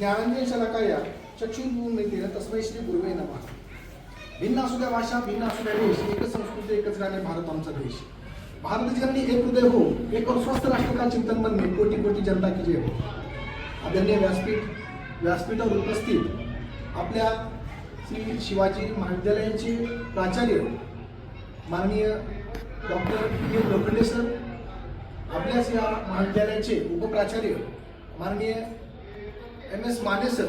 ज्ञानांजन शलाकाया चक्षुर्मिलितेन तस्मै श्री गुरुवे नमः. भिन्न असू द्या भाषा, भिन्न असू द्या देश, एकच संस्कृती, एकच गाणे, भारत आमचा देश. भारत जननी एक हृदय हो, एक और स्वस्थ राष्ट्र का चिंतन मन में कोटि कोटि जनता की जय हो. आदरणीय व्यासपीठावर उपस्थित आपल्या श्री शिवाजी महाविद्यालयाचे प्राचार्य माननीय डॉक्टर पी लोखंडे सर, आपल्याच या महाविद्यालयाचे उपप्राचार्य माननीय एम.एस. माने सर,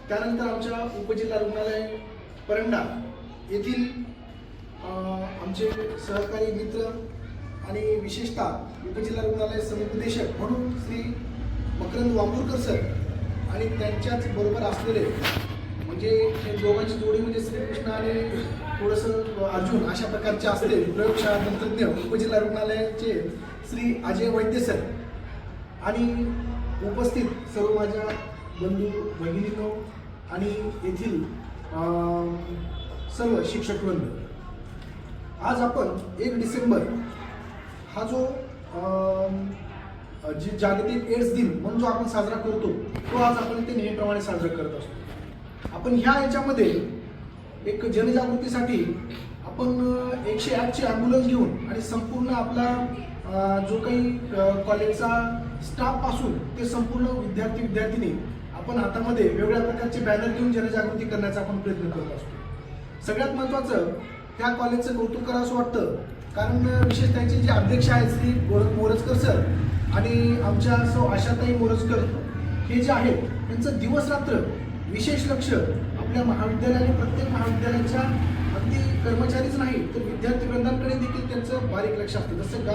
त्यानंतर आमच्या उपजिल्हा रुग्णालय परंडा येथील आमचे सहकारी मित्र आणि विशेषतः उपजिल्हा रुग्णालय समुपदेशक म्हणून श्री मकरंद वांबुरकर सर आणि त्यांच्याच बरोबर असलेले म्हणजे हे दोघांची जोडी म्हणजे श्रीकृष्ण आणि थोडंसं अर्जुन अशा प्रकारचे असलेले प्रयोगशाळा तंत्रज्ञ उपजिल्हा रुग्णालयाचे श्री अजय वैद्य सर आणि उपस्थित सर्व माझ्या बंधू भगिनींनो आणि येथील सर्व शिक्षकवृंद. आज आपण 1 डिसेंबर हा जो जागतिक एड्स दिन म्हणून जो आपण साजरा करतो तो आज आपण इथे नेहमीप्रमाणे साजरा करत असतो. आपण ह्या याच्यामध्ये एक जनजागृतीसाठी आपण 108ची ॲम्ब्युलन्स घेऊन आणि संपूर्ण आपला जो काही कॉलेजचा स्टाफ पासून ते संपूर्ण विद्यार्थिनी आपण हातामध्ये वेगवेगळ्या प्रकारचे बॅनर घेऊन जनजागृती करण्याचा आपण प्रयत्न करत असतो. सगळ्यात महत्त्वाचं त्या कॉलेजचं कौतुक करावं असं वाटतं, कारण विशेष त्यांचे जे अध्यक्ष आहेत श्री मोरजकर सर आणि आमच्या आशाताई मोरजकर हे जे आहेत त्यांचं दिवस रात्र विशेष लक्ष आपल्या महाविद्यालयाने प्रत्येक महाविद्यालयाच्या अगदी कर्मचारीच नाही तर विद्यार्थी वृंदांकडे देखील त्यांचं बारीक लक्ष असतं. जसं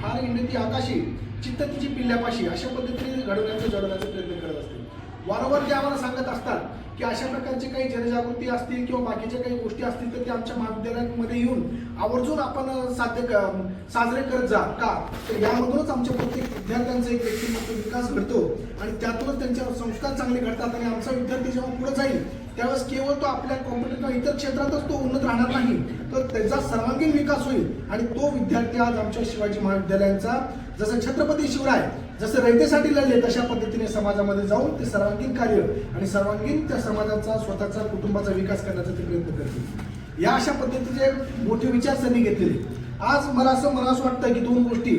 खार इंडती आकाशी चित्त तिची पिल्ल्यापाशी अशा पद्धतीने जडवण्याचा प्रयत्न करत असते. वारंवार जे आम्हाला सांगत असतात की अशा प्रकारचे काही जनजागृती असतील किंवा बाकीच्या काही गोष्टी असतील तर ते आमच्या महाविद्यालयामध्ये येऊन आवर्जून आपण साजरे करत जा का, तर यामधूनच आमच्या प्रत्येक विद्यार्थ्यांचा एक व्यक्तिमत्व विकास घडतो आणि त्यातूनच त्यांच्यावर संस्कार चांगले घडतात आणि आमचा विद्यार्थी जेव्हा पुढे जाईल त्यावेळेस केवळ तो आपल्या कॉम्प्युटर किंवा इतर क्षेत्रातच तो उन्नत राहणार नाही तर त्याचा सर्वांगीण विकास होईल. आणि तो विद्यार्थी आज आमच्या शिवाजी महाविद्यालयांचा जसं छत्रपती शिवराय जसं रयतेसाठी लढले तशा पद्धतीने समाजामध्ये जाऊन ते सर्वांगीण कार्य आणि सर्वांगीण त्या समाजाचा स्वतःचा कुटुंबाचा विकास करण्याचा ते प्रयत्न करतील. या अशा पद्धतीचे मोठे विचारसरणी घेतलेले. आज मला असं वाटतं की 2 गोष्टी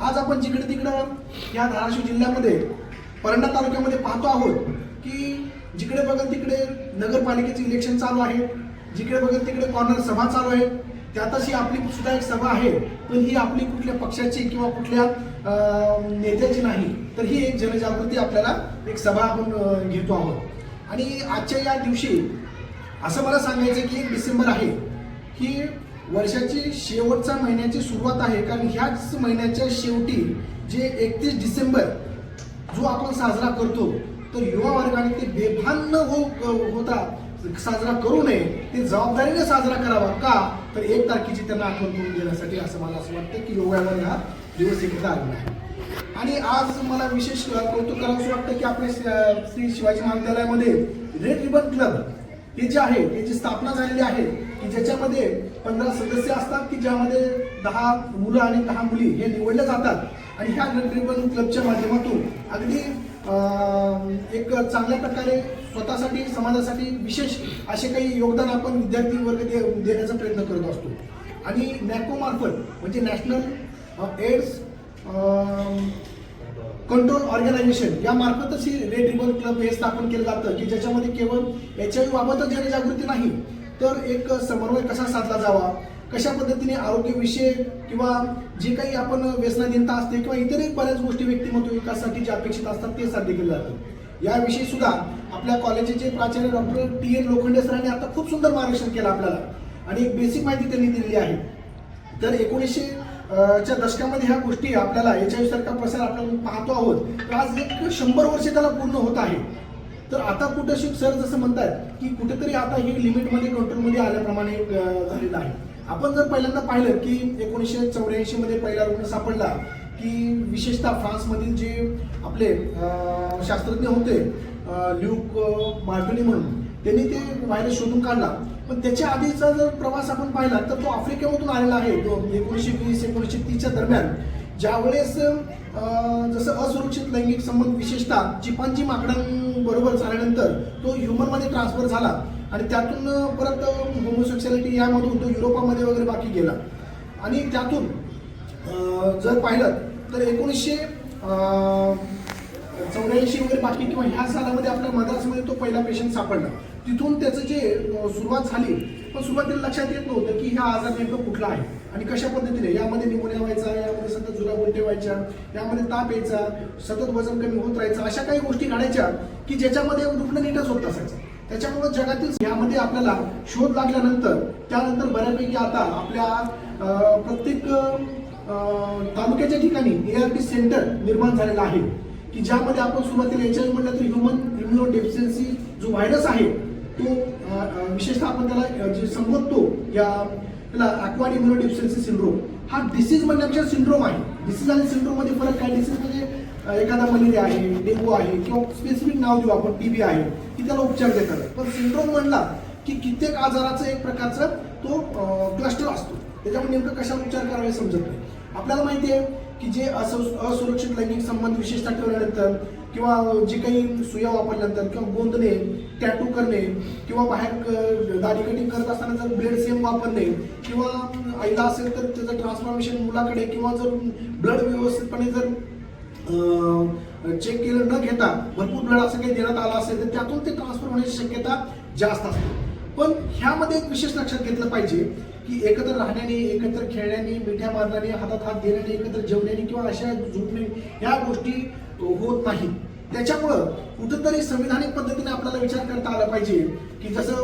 आज आपण जिकडे तिकडं या धाराशिव जिल्ह्यामध्ये परंडा तालुक्यामध्ये पाहतो आहोत की जिकडे बघल तिकडे नगरपालिकेचे इलेक्शन चालू आहे, जिकडे बघल तिकडे कॉर्नर सभा चालू आहे. त्यातच ही आपली सुद्धा एक सभा आहे, पण ही आपली कुठल्या पक्षाची किंवा कुठल्या नेत्याची नाही तर ही एक जनजागृती आपल्याला एक सभा आपण घेतो आहोत. आणि आजच्या या दिवशी असं मला सांगायचं की 1 डिसेंबर आहे ही वर्षाची शेवटच्या महिन्याची सुरुवात आहे, कारण ह्याच महिन्याच्या शेवटी जे 31 डिसेंबर जो आपण साजरा करतो तर युवा वर्गाने ते बेभान न होता साजरा करू नये, ते जबाबदारीने साजरा करावा का, तर 1 तारखेची त्यांना आठवण करून देण्यासाठी असं मला असं वाटतं की योगावर हा दिवस एकदा आलेला आहे. आणि आज मला विशेष कौतुक करावं असं वाटतं की आपल्या श्री शिवाजी महाविद्यालयामध्ये रेड रिबन क्लब हे जे आहे याची स्थापना झालेली आहे की ज्याच्यामध्ये 15 सदस्य असतात की ज्यामध्ये 10 मुलं आणि 10 मुली हे निवडले जातात. आणि ह्या रेड रिबन क्लबच्या माध्यमातून अगदी एक चांगल्या प्रकारे स्वतःसाठी समाजासाठी विशेष असे काही योगदान आपण विद्यार्थी वर्ग देण्याचा प्रयत्न करत असतो. आणि नॅको मार्फत म्हणजे नॅशनल एड्स कंट्रोल ऑर्गनायझेशन या मार्फतच ही रेड रिबन क्लब हे स्थापन केलं जातं की ज्याच्यामध्ये केवळ HIV बाबतच जनजागृती नाही तर एक समन्वय कसा साधला जावा, कशा पद्धतीने आरोग्यविषय किंवा जे काही आपण व्यसनाधीनता असते किंवा इतरही बऱ्याच गोष्टी व्यक्तिमत्व विकासासाठी जे अपेक्षित असतात ते साध्य केले जातं. याविषयी सुद्धा आपल्या कॉलेजचे प्राचार्य डॉक्टर T.N. लोखंडे सरांनी आता खूप सुंदर मार्गदर्शन केलं आपल्याला आणि एक बेसिक माहिती त्यांनी दिलेली आहे. तर 1900च्या दशकामध्ये ह्या गोष्टी आपल्याला HIV सारखा प्रसार आपण पाहतो आहोत तर आज 100 वर्षे त्याला पूर्ण होत आहे. तर आता कुठं सर जसं म्हणतात की कुठेतरी आता हे लिमिटमध्ये कंट्रोलमध्ये आल्याप्रमाणे झालेलं आहे. आपण जर पहिल्यांदा पाहिलं की 1984 मध्ये पहिला रुग्ण सापडला की विशेषतः फ्रान्समधील जे आपले शास्त्रज्ञ होते ल्यूक मार्टिनी म्हणून त्यांनी ते व्हायरस शोधून काढला. पण त्याच्या आधीचा जर प्रवास आपण पाहिला तर तो आफ्रिकेमधून आलेला आहे. 1920-1930च्या दरम्यान ज्यावेळेस जसं असुरक्षित लैंगिक संबंध विशेषतः चिंपांझी माकडांबरोबर झाल्यानंतर तो ह्युमनमध्ये ट्रान्सफर झाला आणि त्यातून परत होमोसेक्शुअलिटी यामधून तो युरोपामध्ये वगैरे बाकी गेला आणि त्यातून जर पाहिलं तर 1984 वगैरे बाकी किंवा ह्या सालामध्ये आपल्या मद्रासमध्ये तो पहिला पेशंट सापडला. तिथून त्याचं जे सुरुवात झाली पण सुरुवातीला लक्षात येत नव्हतं की हा आजार नेमकं कुठला आहे आणि कशा पद्धतीने. यामध्ये निमोनिया व्हायचा, यामध्ये सतत जुलाब उलटे व्हायच्या, यामध्ये ताप यायचा, सतत वजन कमी होत राहायचं, अशा काही गोष्टी घडायच्या की ज्याच्यामध्ये रुग्ण नीटच होत असायचं. त्याच्यामुळे जगातील यामध्ये आपल्याला शोध लागल्यानंतर त्यानंतर बऱ्यापैकी आता आपल्या प्रत्येक तालुक्याच्या ठिकाणी ART सेंटर निर्माण झालेलं आहे की ज्यामध्ये आपण सुरुवातीला HIV म्हटलं तर ह्युमन इम्युनोडेफिशियन्सी जो व्हायरस आहे तो विशेषतः आपण त्याला जे संबोधतो त्याला अक्वायर्ड इम्युनोडेफिशियन्सी सिंड्रोम हा डिसीज म्हणण्यापेक्षा सिंड्रोम आहे. डिसीज आणि सिंड्रोम मध्ये फरक काय? डिसीज म्हणजे एखादा मलेरिया आहे, डेंगू आहे किंवा स्पेसिफिक नाव देऊ आपण TB आहे की त्याला उपचार देतात. पण सिंड्रोम म्हणला की कित्येक आजाराचं एक प्रकारचा तो क्लस्टर असतो. त्याच्यामुळे नेमकं कशावर उपचार करावे समजत नाही. आपल्याला माहिती आहे की जे असुरक्षित लैंगिक संबंध विशेषतः ठेवल्यानंतर किंवा जे काही सुया वापरल्यानंतर किंवा गोंदणे, टॅटू करणे किंवा बाहेर दाढी कटिंग करत असताना जर ब्लेड सेम वापरणे किंवा आईला असेल तर त्याचं ट्रान्सफॉर्मेशन मुलाकडे किंवा जर ब्लड व्यवस्थितपणे जर चेक केलं न घेता भरपूर ब्लड असं काही देण्यात आलं असेल तर त्यातून ते ट्रान्सफर होण्याची शक्यता जास्त असते. पण ह्यामध्ये एक विशेष लक्षात घेतलं पाहिजे की एकत्र राहण्याने, एकत्र खेळण्याने, मिठ्या मारण्याने, हातात हात देण्याने, एकत्र जेवण्याने किंवा अशा झुकणे या गोष्टी होत नाहीत. त्याच्यामुळं कुठंतरी संविधानिक पद्धतीने आपल्याला विचार करता आला पाहिजे की जसं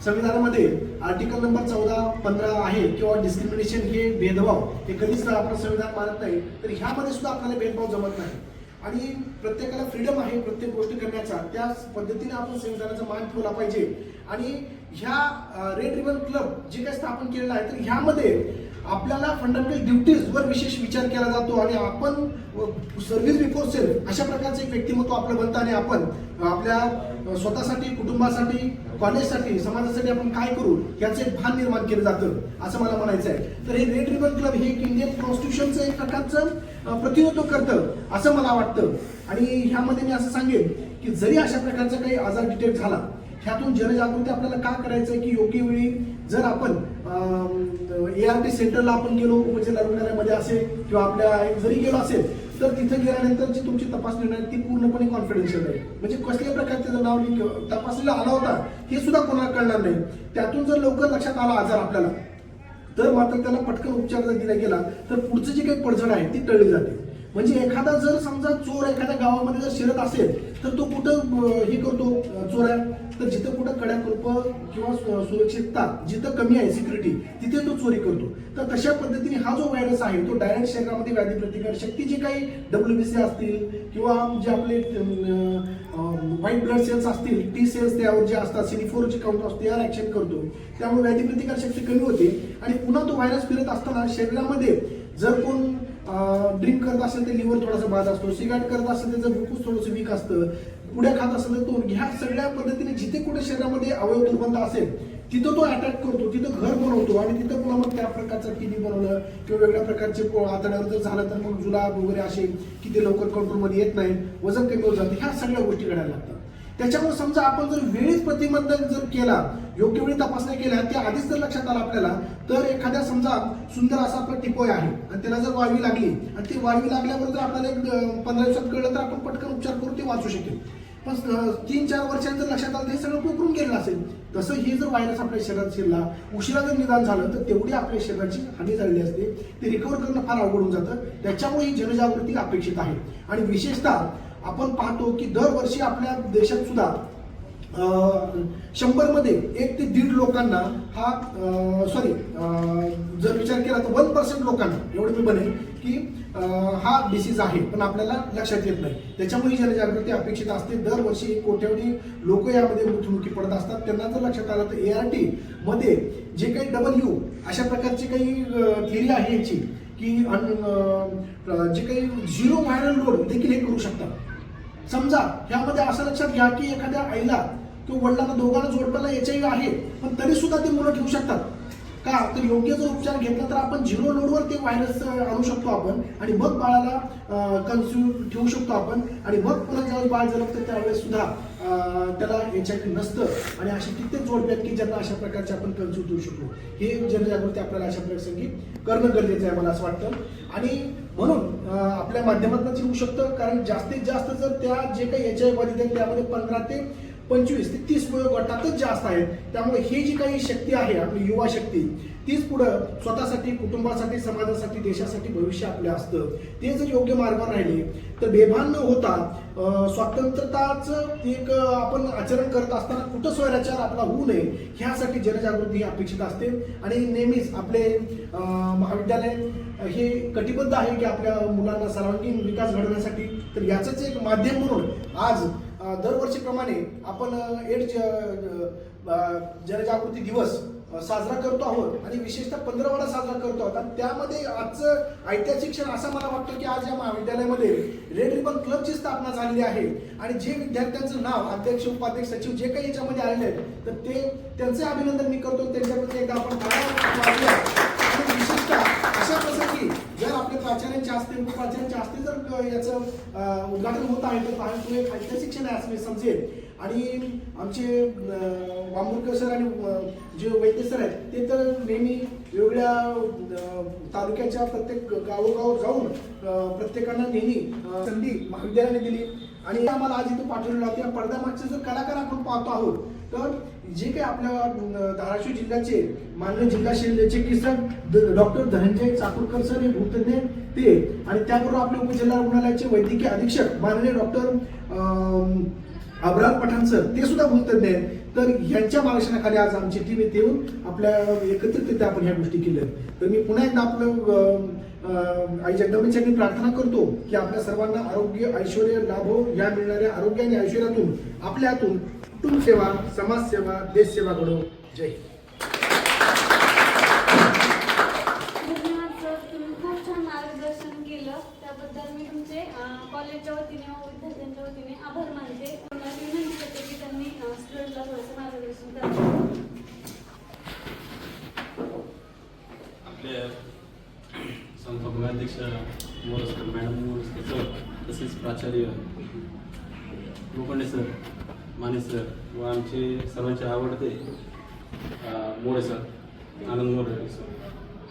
संविधानामध्ये आर्टिकल नंबर 14-15 आहे किंवा डिस्क्रिमिनेशन हे भेदभाव हे कधीच आपलं संविधान मानत नाही, तर ह्यामध्ये सुद्धा आपल्याला भेदभाव जमत नाही आणि प्रत्येकाला फ्रीडम आहे प्रत्येक गोष्ट करण्याचा. त्या पद्धतीने आपण संविधानाचा मान ठेवला पाहिजे. आणि ह्या रेड रिबन क्लब जे काही स्थापन केलेलं आहे तर ह्यामध्ये आपल्याला फंडामेंटल ड्युटीज वर विशेष विचार केला जातो आणि आपण सर्व्हिस बिफोर सेल्फ अशा प्रकारचे एक व्यक्तिमत्व आपलं बनतं आणि आपण आपल्या स्वतःसाठी, कुटुंबासाठी, कॉलेजसाठी, समाजासाठी आपण काय करू याचं एक भान निर्माण केलं जातं असं मला म्हणायचं आहे. तर हे रेड रिबन क्लब हे एक इंडियन कॉन्स्टिट्यूशनचं एक प्रकारचं प्रतिनिधित्व करतं असं मला वाटतं. आणि ह्यामध्ये मी असं सांगेन की जरी अशा प्रकारचा काही आजार डिटेक्ट झाला ह्यातून जनजागृती आपल्याला का करायचं आहे की योग्य वेळी जर आपण ART सेंटरला आपण गेलो, उपजिल्हा रुग्णालयामध्ये असेल किंवा आपल्या जरी गेलो असेल तर तिथे गेल्यानंतर जी तुमची तपासणी होणार ती पूर्णपणे कॉन्फिडेन्शियल आहे. म्हणजे कसल्या प्रकारचे जर नाव तपासणीला आला होता हे सुद्धा कोणाला कळणार नाही. त्यातून जर लवकर लक्षात आला आजार आपल्याला तर मात्र त्याला पटकन उपचार जर दिला गेला तर पुढचं जी काही पडझड आहे ती टळली जाते. म्हणजे एखादा जर समजा चोर एखाद्या गावामध्ये जर शिरत असेल तर तो कुठं हे करतो चोर आहे तर जिथं कुठं कड्या कुरप किंवा सुरक्षितता जिथं कमी आहे सिक्युरिटी तिथे तो चोरी करतो. तर तशा पद्धतीने हा जो व्हायरस आहे तो डायरेक्ट शरीरामध्ये व्याधी प्रतिकार शक्ती जी काही WBC असतील किंवा जे आपले व्हाईट ब्लड सेल्स असतील, T सेल्स त्यावर जे असतात, CD4 ची काउंट असते यावर ऍक्शन करतो. त्यामुळे व्याधी प्रतिकार शक्ती कमी होते आणि पुन्हा तो व्हायरस फिरत असताना शरीरामध्ये जर कोण ड्रिंक करत असेल तर लिव्हर थोडासा बाद असतो, सिगारेट करत असेल तर फुफ्फुस थोडंसं वीक असतं, पुढे खात असेल तर तो ह्या सगळ्या पद्धतीने जिथे कुठे शरीरामध्ये अवयव दुर्बंध असेल तिथं तो अटॅक करतो, तिथं घर बनवतो आणि तिथं पुन्हा मग त्या प्रकारचा TB बनवलं किंवा वेगळ्या प्रकारचे आतड्यावर जर झालं तर मग जुलाब वगैरे असे की ते लवकर कंट्रोलमध्ये येत नाही, वजन कमी होत जातं, ह्या सगळ्या गोष्टी घडायला लागतात. त्याच्यामुळे समजा आपण जर वेळीच प्रतिबंधक जर केला, योग्य वेळी तपासण्या केल्या, त्या आधीच जर लक्षात आलं आपल्याला तर एखाद्या समजा सुंदर असा आपला टिपोय आहे आणि त्याला जर वाळवी लागली आणि ती वाळवी लागल्याबरोबर आपल्याला एक 15 दिवसात कळलं तर आपण पटकन उपचार करून ते वाचू शकेल. पण 3-4 वर्षांत जर लक्षात आलं हे सगळं पोकरून गेलेलं असेल. तसं हे जर व्हायरस आपल्या शरीरात शिरला, उशिरा जर निदान झालं तर तेवढी आपल्या शरीराची हानी झालेली असते, ते रिकव्हर करणं फार अवघड होऊन जातं. त्याच्यामुळे ही जनजागृती अपेक्षित आहे. आणि विशेषतः आपण पाहतो की दरवर्षी आपल्या देशात सुद्धा 100 मध्ये 1 ते 1.5 लोकांना हा जर विचार केला तर 1% लोकांना एवढं मी बनेल की हा डिसीज आहे पण आपल्याला लक्षात येत नाही. त्याच्यामुळे जनजागृती अपेक्षित असते. दरवर्षी कोट्यवधी लोक यामध्ये मृत्युमुखी पडत असतात. त्यांना जर लक्षात आलं तर ART मध्ये जे काही WH अशा प्रकारची काही थिअरी आहे याची की जे काही 0 व्हायरल लोड देखील हे करू शकतात. समजा ह्यामध्ये असं लक्षात घ्या की एखाद्या आईला किंवा वडिलांना दोघांना जोडप्याला HIV आहे पण तरी सुद्धा ते मुलं ठेवू शकतात. का तर योग्य जर उपचार घेतला तर आपण 0 लोडवर ते व्हायरस आणू शकतो आपण आणि मग बाळाला कन्स्यूम ठेवू शकतो आपण आणि मग पुन्हा ज्यावेळेस बाळ जन्मतं त्यावेळेस सुद्धा त्याला HIV नसतं आणि अशी कित्येक जोडपे आहेत की ज्यांना अशा प्रकारचे आपण कन्स्यूम ठेवू शकतो. हे जनजागृती आपल्याला अशा प्रसंगी करणं गरजेचं आहे मला असं वाटतं. आणि म्हणून आपल्या माध्यमातूनच येऊ शकतं कारण जास्तीत जास्त जर त्या जे काही HIV बाधित आहेत त्यामध्ये 15 ते 25 ते 30 गटातच जास्त आहेत. त्यामुळे ही जी काही शक्ती आहे आपली युवा शक्ती तीच पुढं स्वतःसाठी, कुटुंबासाठी, समाजासाठी, देशासाठी भविष्य आपलं असतं. ते जर योग्य मार्गावर राहिले तर बेभान न होता स्वातंत्र्यताच एक आपण आचरण करत असताना कुठं स्वैराचार आपला होऊ नये ह्यासाठी जनजागृती अपेक्षित असते. आणि नेहमीच आपले महाविद्यालय हे कटिबद्ध आहे की आपल्या मुलांना सर्वांगीण विकास घडवण्यासाठी. तर याचंच एक माध्यम म्हणून आज दरवर्षीप्रमाणे आपण एड्स जनजागृती दिवस साजरा करतो आहोत आणि विशेषतः 15वाडा साजरा करतो आहोत. आणि त्यामध्ये आजचं ऐतिहासिक क्षण असा मला वाटतं की आज या महाविद्यालयामध्ये रेड रिबन क्लबची स्थापना झालेली आहे आणि जे विद्यार्थ्यांचं नाव अध्यक्ष, उपाध्यक्ष, सचिव जे काही याच्यामध्ये आलेले आहेत तर ते त्यांचे अभिनंदन मी करतो. त्यांच्याप्रती एकदा आपण आणि विशेषतः अशा प्रसंगी जर आपल्या प्राचार्यांच्या हस्ते, उपप्राचार्यांच्या हस्ते जर याचं उद्घाटन होत आहे तर तो एक ऐतिहासिक क्षण आहे असं मी समजेल. आणि आमचे वांबुरकर सर आणि जे वैद्य सर आहेत ते तर नेहमी वेगवेगळ्या तालुक्याच्या प्रत्येक गावोगाव जाऊन प्रत्येकांना नेहमी संधी महाविद्यालयाने दिली आणि आम्हाला आज इथं पाठवलेलं होतं. या पडद्यामागचे जर कलाकार आपण पाहतो आहोत तर जे काही आपल्या धाराशिव जिल्ह्याचे माननीय जिल्हा शल्य चिकित्सक डॉक्टर धनंजय चाकूरकर सर हे भूतज्ञ ते आणि त्याबरोबर आपले उपजिल्हा रुग्णालयाचे वैद्यकीय अधीक्षक माननीय डॉक्टर अब्रार पठाण सर ते सुद्धा भूतज्ञ आहेत. तर यांच्या मार्गदर्शनाखाली आज आमची टीम येथे येऊन आपल्या एकत्रितरित्या आपण ह्या गोष्टी केल्या. तर मी पुन्हा एकदा आपलं आई जगदंबेची प्रार्थना करतो की आपल्या सर्वांना आरोग्य, ऐश्वर्य लाभो. या मिळणाऱ्या आरोग्य आणि ऐश्वर्यातून आपल्या हातून कुटुंब सेवा, समाजसेवा, देश सेवा घडो. जय हिंद. त्याबद्दल मी तुमचे कॉलेजच्या वतीने व विद्यार्थ्यांच्या वतीने आभार मानते. विनंती करते की त्यांनी स्टुडंटला थोडंसं मार्गदर्शन करावं. आपले संस्थापकाध्यक्ष मोरस्कर मॅडम, मोरस्कर सर, तसेच प्राचार्य लोखंडे सर, माने सर व आमचे सर्वांचे आवडते मोरे सर, आनंद मोरे सर.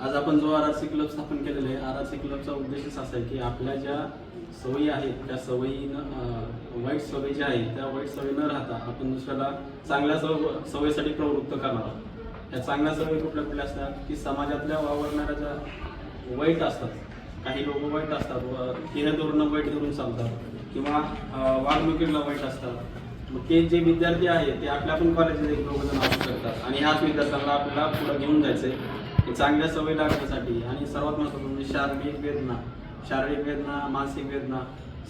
आज आपण जो RRC क्लब स्थापन केलेला आहे, RRC क्लबचा उद्देशच असा आहे की आपल्या ज्या सवयी आहेत त्या सवयीनं, वाईट सवयी ज्या आहेत त्या वाईट सवयी न राहता आपण दुसऱ्याला चांगल्या सवयीसाठी प्रवृत्त करणार आहोत. या चांगल्या सवयी कुठल्या कुठल्या असतात की समाजातल्या वावरणाऱ्या ज्या वाईट असतात, काही लोक वाईट असतात व धोरणं वाईट धरून चालतात किंवा वागणुकीला वाईट असतात. मग ते जे विद्यार्थी आहेत ते आपल्या पण कॉलेजमध्ये एक दोघं जण असू शकतात आणि ह्याच विद्यार्थ्यांना आपल्याला पुढे घेऊन जायचं आहे चांगल्या सवयी लागण्यासाठी. आणि सर्वात महत्त्वाचं म्हणजे शारीरिक वेदना, मानसिक वेदना,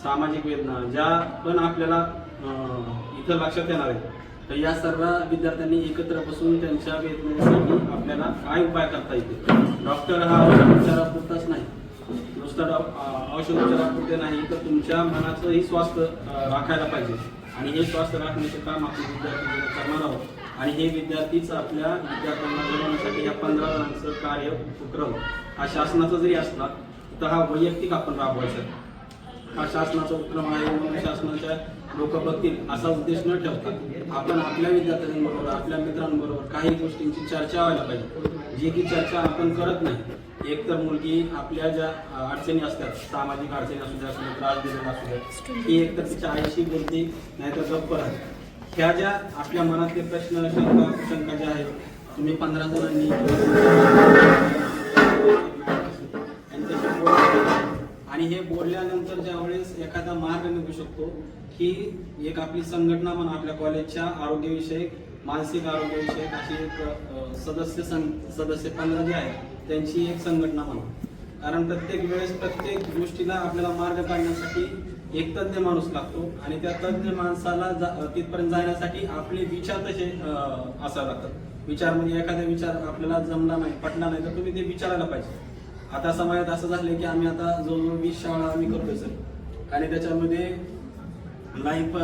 सामाजिक वेदना ज्या पण आपल्याला इथं लक्षात येणार आहे. तर या सर्व विद्यार्थ्यांनी एकत्र बसून त्यांच्या वेदनेसाठी आपल्याला काय उपाय करता येते. डॉक्टर हा औषधोपचारापुरताच नाही, नुसतं औषध उपचारापुरते नाही तर तुमच्या मनाचंही स्वास्थ्य राखायला पाहिजे आणि हे स्वास्थ्य राखण्याचे काम आपण विद्यार्थी करणार आहोत. आणि हे विद्यार्थीच आपल्या विद्यार्थ्यांना घडवण्यासाठी या 15 जणांचं कार्य उपक्रम हा शासनाचा जरी असला तर हा वैयक्तिक आपण राबवायचा. हा शासनाचा उपक्रम आहे म्हणून शासनाच्या लोक बघतील असा उद्देश न ठेवता आपण आपल्या विद्यार्थ्यांबरोबर, आपल्या मित्रांबरोबर काही गोष्टींची चर्चा व्हायला पाहिजे, जी की चर्चा आपण करत नाही. एकतर मुलगी आपल्या ज्या अडचणी असतात, सामाजिक अडचणी असू द्या, त्रास दिलेला असू द्या, ही एकतर तिच्या आईशी बोलते नाहीतर गप्प राहते. ह्या ज्या आपल्या मनातले प्रश्न, शंका ज्या आहेत तुम्ही 15 जणांनी आणि हे बोलल्यानंतर ज्यावेळेस एखादा मार्ग निघू शकतो की एक आपली संघटना म्हणून आपल्या कॉलेजच्या आरोग्यविषयक, मानसिक आरोग्यविषयक अशी एक सदस्य 15 जे आहेत त्यांची एक संघटना म्हणून. कारण प्रत्येक वेळेस प्रत्येक गोष्टीला आपल्याला मार्ग काढण्यासाठी एक तज्ज्ञ माणूस लागतो आणि त्या तज्ज्ञ माणसाला तिथपर्यंत जाण्यासाठी आपले विचार तसे असावे लागतात. विचार म्हणजे एखादा विचार आपल्याला जमला नाही, पटला नाही तर तुम्ही ते विचारायला पाहिजे. आता समाजात असं झालंय की आम्ही आता जवळजवळ 20 शाळा आम्ही करतोय सर आणि त्याच्यामध्ये लाईफ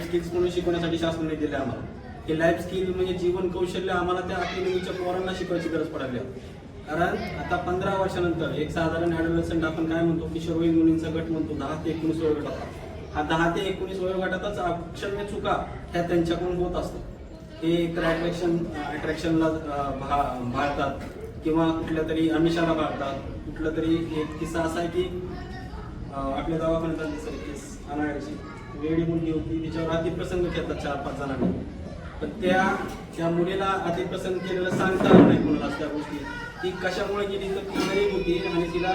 स्किल्स म्हणून शिकवण्यासाठी शासनाने दिले आम्हाला. हे लाईफ स्किल म्हणजे जीवन कौशल्य आम्हाला त्या अकॅडमीच्या पोरांना शिकवायची गरज पडायला. कारण आता 15 वर्षानंतर एक साधारण ॲडोलसंट आपण काय म्हणतो, किशोरवयीन मुलींचा गट म्हणतो 10 ते 19 वयोगटात. हा 10 ते 19 वयोगटातच अक्षम्य चुका ह्या त्यांच्याकडून होत असतात. हे एक अट्रॅक्शनला भाळतात किंवा कुठल्या तरी आमिषाला भाळतात. कुठला तरी एक किस्सा असा आहे की आपल्या दवाखान्यात केस अनाड्याची वेगळी मुलगी होती, तिच्यावर अतिप्रसंग केला 4-5 जणांनी. पण त्या मुलीला अतिप्रसंग केलेलं सांगता आलं नाही कोणालाच त्या गोष्टी. ती कशामुळे गेली तर ती गरीब होती आणि तिला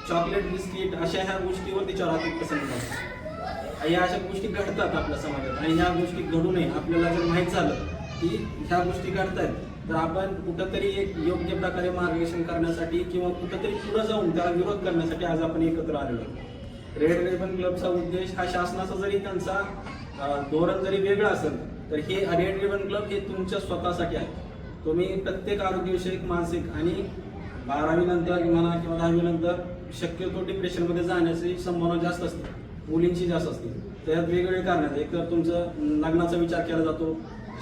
चॉकलेट बिस्किट अशा ह्या गोष्टीवर तिच्यावर अतिप्रसंग झाला. या अशा गोष्टी घडतात आपल्या समाजात आणि ह्या गोष्टी घडू नये आपल्याला जर माहीत झालं की ह्या गोष्टी घडतायत तर आपण कुठंतरी एक योग्य प्रकारे मार्गदर्शन करण्यासाठी किंवा कुठंतरी पुढे जाऊन त्याला विरोध करण्यासाठी आज आपण एकत्र आलेलो आहोत. रेड रिबन क्लबचा उद्देश हा शासनाचा जरी त्यांचा धोरण जरी वेगळं असेल तर हे रेड रिबन क्लब हे तुमच्या स्वतःसाठी आहे. तुम्ही प्रत्येक आरोग्यविषयक मानसिक आणि 12वी नंतर म्हणा किंवा 10वी नंतर शक्यतो डिप्रेशनमध्ये जाण्याची संभावना जास्त असते, मुलींची जास्त असते. त्यात वेगवेगळे कारण आहेत. एक तर तुमचं लग्नाचा विचार केला जातो,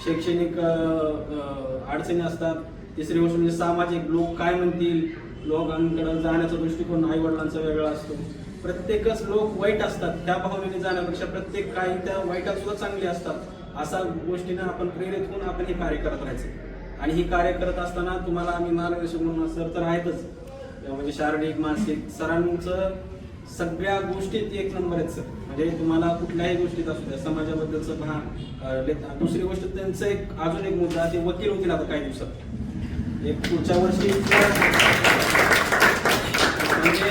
शैक्षणिक अडचणी असतात. तिसरी गोष्ट म्हणजे सामाजिक, लोक काय म्हणतील, लोकांकडे जाण्याचा दृष्टिकोन आई वडिलांचा वेगळा असतो. प्रत्येकच लोक वाईट असतात, त्या भावनेने जाण्यापेक्षा प्रत्येक काही त्या वाईटात सुद्धा चांगले असतात अशा गोष्टीने आपण प्रेरित होऊन आपण हे कार्य करत राहायचं. आणि ही कार्य करत असताना तुम्हाला आम्ही मार्गदर्शन म्हणून सर तर आहेतच, म्हणजे शारीरिक मानसिक सरांचं सगळ्या गोष्टीत एक नंबर आहेत सर. म्हणजे तुम्हाला कुठल्याही गोष्टीत असू द्या, समाजाबद्दलचं भान. दुसरी गोष्ट त्यांचं एक अजून एक मुद्दा, ते वकील होतील आता काही दिवसात, एक पुढच्या वर्षी म्हणजे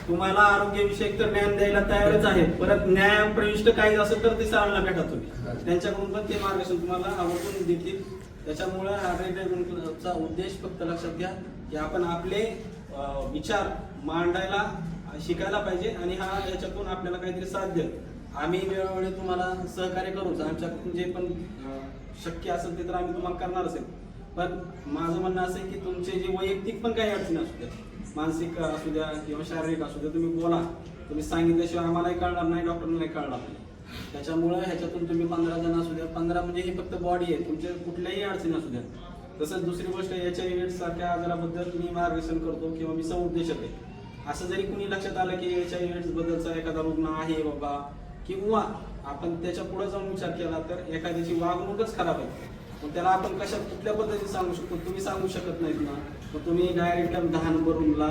तुम्हाला आरोग्यविषयक तर ज्ञान द्यायला तयारच आहेत. परत न्याय प्रविष्ट काही असेल तर ते सरांना भेटा तुम्ही, त्यांच्याकडून पण ते मार्गदर्शन तुम्हाला आवर्जून देतील. त्याच्यामुळे हा रेड रिबन क्लबचा उद्देश फक्त लक्षात घ्या की आपण आपले विचार मांडायला शिकायला पाहिजे आणि हा याच्यातून आपल्याला काहीतरी साध्य. आम्ही वेळोवेळी तुम्हाला सहकार्य करूच, आमच्याकडून जे पण शक्य असेल ते तर आम्ही तुम्हाला करणारच आहे. पण माझं म्हणणं असं आहे की तुमचे जे वैयक्तिक पण काही अडचणी असू द्या, मानसिक असू द्या किंवा शारीरिक असू द्या, तुम्ही बोला. तुम्ही सांगितल्याशिवाय आम्हालाही कळणार नाही, डॉक्टरनाही कळणार नाही. त्याच्यामुळे ह्याच्यातून तुम्ही 15 जण असू द्या, 15 म्हणजे ही फक्त बॉडी आहे, तुमच्या कुठल्याही अडचणी असू द्या. तसंच दुसरी गोष्ट HIV सारख्या आजाराबद्दल मी मार्गदर्शन करतो किंवा मी समुपदेशक आहे. असं जरी कुणी लक्षात आलं की HIV बद्दलचा एखादा रुग्ण आहे बाबा, किंवा आपण त्याच्या पुढे जाऊन विचार केला तर एखाद्याची वागणूकच खराब आहे, मग त्याला आपण कुठल्या पद्धतीने सांगू शकतो, तुम्ही सांगू शकत नाहीत ना. मग तुम्ही डायरेक्ट 10 नंबरला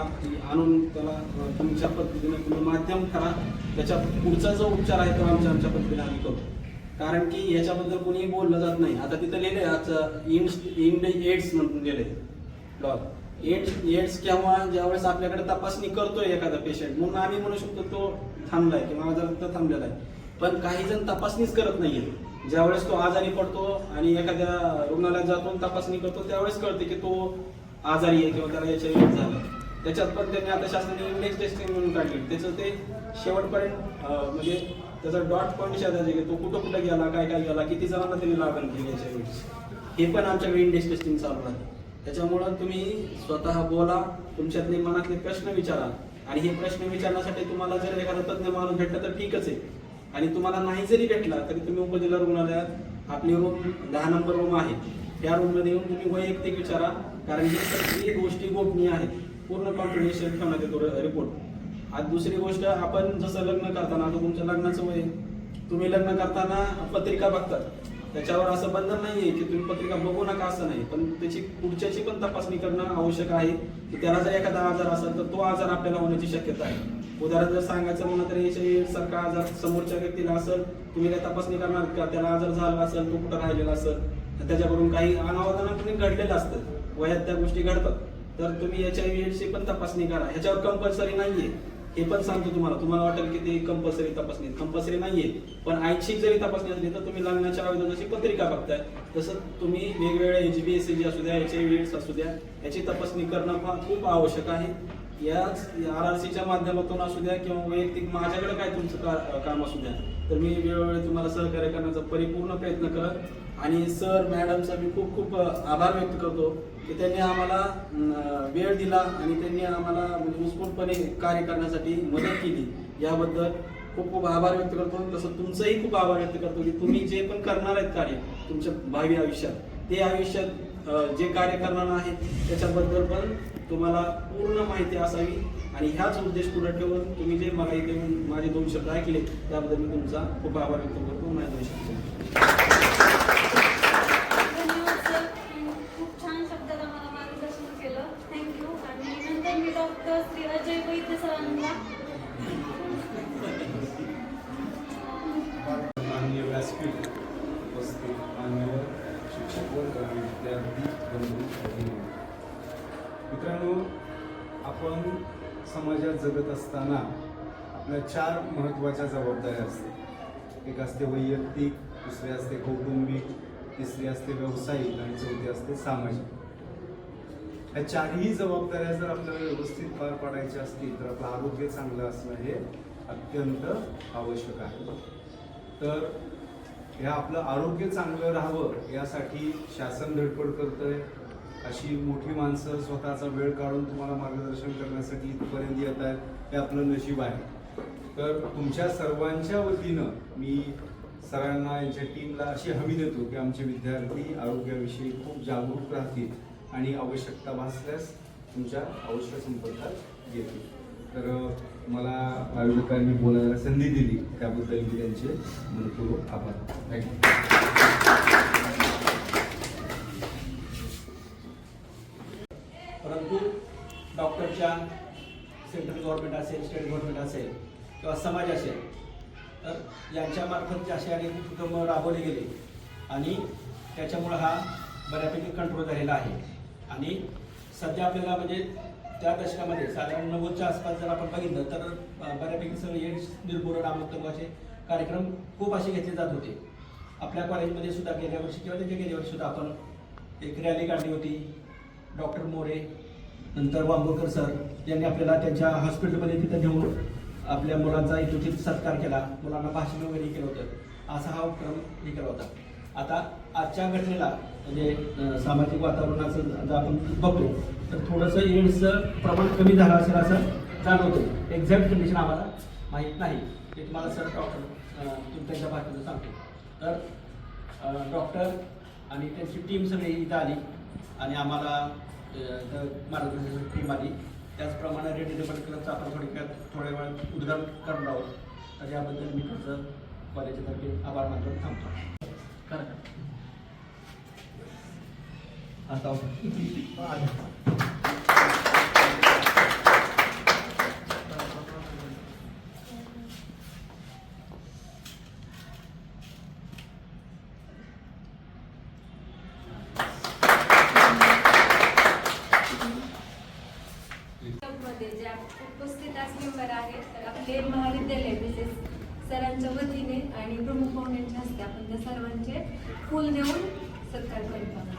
आणून त्याला तुमच्या पद्धतीने तुम्ही माध्यम ठरा. त्याच्या पुढचा जो उपचार आहे तो आमच्या पद्धतीने आम्ही करतो. कारण की याच्याबद्दल कोणीही बोललं जात नाही. आता तिथं लिहिलंय आज एड्स म्हणून लिहिलंय लॉ. एड्स केव्हा ज्यावेळेस आपल्याकडे तपासणी करतोय एखादा पेशंट, म्हणून आम्ही म्हणू शकतो तो थांबलाय किंवा आजार तर थांबलेला आहे. पण काही जण तपासणीच करत नाहीये. ज्यावेळेस तो आजारी पडतो आणि एखाद्या रुग्णालयात जातो तपासणी करतो त्यावेळेस कळते की तो आजारी आहे किंवा त्याला HIV झालं. त्याच्यात पण त्यांनी आता शासनाने इंडेक्स टेस्टिंग म्हणून काढली. त्याचं ते शेवटपर्यंत म्हणजे त्याचा डॉट पॉईंट शोधायचा की तो कुठं गेला, काय गेला, किती जणांना त्यांनी लागण केली HIV. हे पण आमच्याकडे इंडेक्स टेस्टिंग चालू आहे. त्याच्यामुळं तुम्ही स्वतः बोला, तुमच्यातले मनातले प्रश्न विचारा. आणि हे प्रश्न विचारण्यासाठी तुम्हाला जर एखादा तज्ञ माणूस भेटला तर ठीकच आहे. आणि तुम्हाला नाही जरी भेटला तरी तुम्ही उपजिल्हा रुग्णालयात आपली रूम 10 नंबर रूम आहे, त्या रूममध्ये येऊन तुम्ही वैयक्तिक विचारा. कारण ही सगळी गोष्टी गोपनीय आहेत, पूर्ण कॉन्फिडेन्शियल ठेवण्यात येतो रिपोर्ट. आज दुसरी गोष्ट, आपण जसं लग्न करताना, आता तुमच्या लग्नाचं वय, तुम्ही लग्न करताना पत्रिका बघतात, त्याच्यावर असं बंधन नाहीये की तुम्ही पत्रिका बघू नका असं नाही. पण त्याची पुढच्याची पण तपासणी करणं आवश्यक आहे की त्याला जर एखादा आजार असेल तर तो आजार आपल्याला होण्याची शक्यता आहे. उदाहरण जर सांगायचं म्हणलं तर HIV सारखा आजार समोरच्या व्यक्तीला असेल, तुम्ही काय तपासणी करणार का? त्याला आजार झाला असेल, तो कुठं राहिलेला असेल, त्याच्याकडून काही अनावधानाने घडलेलं असतं, वयात त्या गोष्टी घडतात, तर तुम्ही HIV पण तपासणी करा. ह्याच्यावर कंपल्सरी नाहीये, हे पण सांगतो तुम्हाला वाटेल की ते कंपल्सरी नाहीये. पण ऐच्छिक जरी तपासणी असली तर तुम्ही लग्नाच्या अगोदर जशी पत्रिका बघताय तसं तुम्ही वेगवेगळ्या HbA असू द्या, HIV असू द्या, याची तपासणी करणं खूप आवश्यक आहे. याच RRCच्या माध्यमातून असू द्या किंवा वैयक्तिक माझ्याकडे काय तुमचं काम असू द्या, तर मी वेळोवेळी तुम्हाला सहकार्य करण्याचा परिपूर्ण प्रयत्न करत. आणि सर मॅडमचा मी खूप खूप आभार व्यक्त करतो की त्यांनी आम्हाला वेळ दिला आणि त्यांनी आम्हाला म्हणजे उत्स्फूर्तपणे कार्य करण्यासाठी मदत केली. याबद्दल खूप खूप आभार व्यक्त करतो. तसं तुमचंही खूप आभार व्यक्त करतो की तुम्ही जे पण करणार आहेत कार्य तुमच्या भावी आयुष्यात, ते आयुष्यात जे कार्य करणार आहेत त्याच्याबद्दल पण तुम्हाला पूर्ण माहिती असावी आणि ह्याच उद्देश पुढे ठेवून तुम्ही जे मला इथे माझे 2 शब्द ऐकले त्याबद्दल मी तुमचा खूप आभार व्यक्त करतो. माझे 2 शब्द. धन्यवाद सर. खूप छान शब्दात आम्हाला मार्गदर्शन केलं. थँक्यू. आणि नंतर मी डॉक्टर श्री अजय वैद्य सरांना माननीय व्यासपीठ उपस्थित मान्यवर शिक्षक वर्ग आणि विद्यार्थी बंधू भगिनी. मित्रांनो, आपण समाजात जगत असताना आपल्या 4 महत्त्वाच्या जबाबदाऱ्या असतात. एक असते वैयक्तिक, दुसरी असते कौटुंबिक, तिसरी असते व्यावसायिक आणि चौथी असते सामाजिक. ह्या 4ही जबाबदाऱ्या जर आपल्याला व्यवस्थित पार पाडायच्या असतील तर आपलं आरोग्य चांगलं असणं हे अत्यंत आवश्यक आहे. तर ह्या आपलं आरोग्य चांगलं राहावं यासाठी शासन धडपड करतंय. अशी मोठी माणसं स्वतःचा वेळ काढून तुम्हाला मार्गदर्शन करण्यासाठी इथपर्यंत येत आहेत, हे आपलं नशीब आहे. तर तुमच्या सर्वांच्या वतीनं मी सरांना, यांच्या टीमला अशी हमी देतो की आमचे विद्यार्थी आरोग्याविषयी खूप जागरूक राहतील आणि आवश्यकता भासल्यास तुमच्या अवश्य संपर्कात येतील. तर मला आयोजकांनी बोलायला संधी दिली त्याबद्दल मी त्यांचे मनपूर्वक आभार. थँक्यू. परंतु डॉक्टरच्या सेंट्रल गव्हर्नमेंट असेल, स्टेट गव्हर्नमेंट असेल किंवा समाज असेल, तर यांच्यामार्फत जे असे अनेक उपक्रम राबवले गेले आणि त्याच्यामुळं हा बऱ्यापैकी कंट्रोल झालेला आहे. आणि सध्या आपल्याला म्हणजे त्या दशकामध्ये साधारण 90च्या आसपास जर आपण बघितलं तर बऱ्यापैकी सगळे एड्स निर्मूलन असे कार्यक्रम खूप असे घेतले जात होते. आपल्या कॉलेजमध्ये सुद्धा गेल्या वर्षी किंवा त्याच्या गेल्या वर्षी सुद्धा आपण एक रॅली काढली होती. डॉक्टर मोरे, नंतर वांबोकर सर यांनी आपल्याला त्यांच्या हॉस्पिटलमध्ये तिथं घेऊन आपल्या मुलांचा इथोचित सत्कार केला, मुलांना भाषण वगैरे केलं होतं. असा हा उपक्रम हे केला होता. आता आजच्या घटनेला म्हणजे सामाजिक वातावरणाचं जर आपण बघतो तर थोडंसं एड्सचं प्रमाण कमी झालं असेल असं जाणवतं. एक्झॅक्ट कंडिशन आम्हाला माहीत नाही, ते तुम्हाला सर डॉक्टर त्यांच्या भाषेतून सांगतो. तर डॉक्टर आणि त्यांची टीम सगळी इथं आली आणि आम्हाला मार्गदर्शन टीम आली. त्याचप्रमाणे रेड रिपब्लिक क्लबचं आपण थोड्या वेळात उद्घाटन करणार आहोत. तर याबद्दल मी तुमचं कॉलेजतर्फे आभार मानतो. थांबतो. आता ज्या उपस्थित आज मेंबर आहेत, तर आपले महाविद्यालय तसेच सरांच्या वतीने आणि प्रमुख पाहुण्यांच्या हस्ते आपण त्या सर्वांचे फूल देऊन सत्कार करतो.